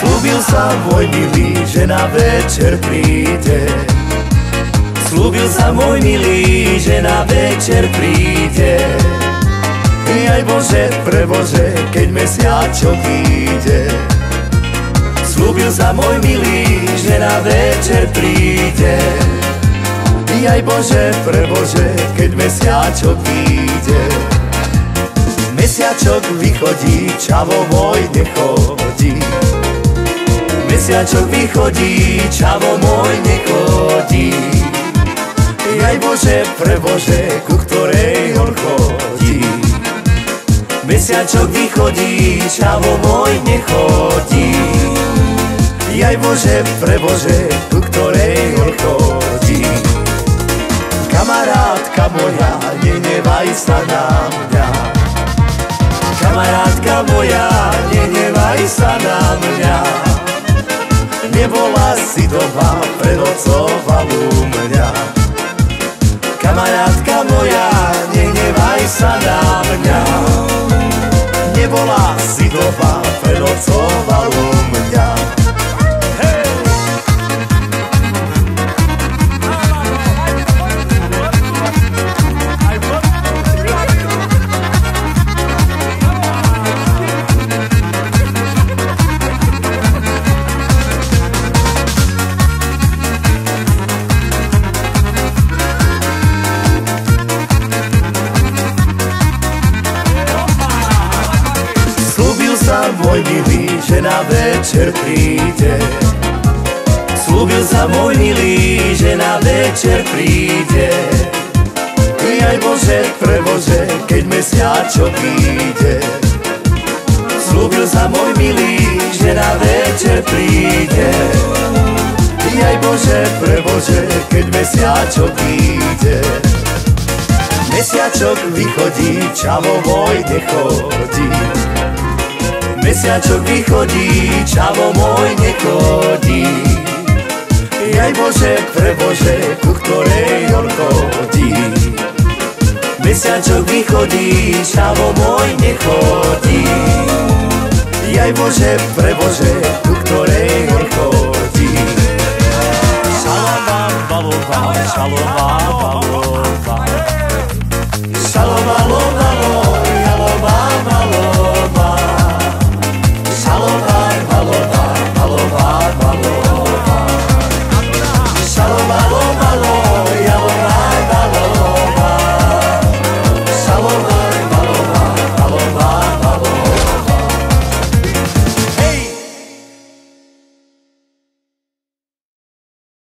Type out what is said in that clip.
Slúbil sa môj milý, že na večer príde. Slúbil sa môj milý, že na večer príde. Jaj Bože, prebože, keď mesiačok vyjde. Slúbil sa môj milý, že na večer príde. Jaj Bože, prebože, keď mesiačok vyjde. Mesiačok vychodí, čavo môj nechodí. Mesiačok vychodí, čavo môj nechodí. Jaj Bože, prebože, ku ktorej on chodí. Mesiačok vychodí, čavo môj nechodí. Jaj Bože, prebože, ku ktorej on chodí. Kamarátka moja, nenevaj sa na mňa. Kamarátka moja, nenevaj sa na mňa. Nebola si doma, prenocoval u mňa. Kamarátka moja, nenevaj sa na mňa. Nebola si doma, prenocoval u mňa. Môj milý, že na večer príde. Slúbil sa môj milý, že na večer príde. Jaj Bože, prebože, keď mesiačok vyjde. Slúbil sa môj milý, že na večer príde. Jaj Bože, prebože, keď mesiačok vyjde. Mesiačok vychodí, čavo môj nechodí. Mesiačok vychodí, čavo môj nechodí. Jaj Bože, prebože, ku ktorej on chodí. Mesiačok vychodí, čavo môj nechodí. Jaj Bože, prebože, ku ktorej on chodí. Šalabá, babová, šalabá,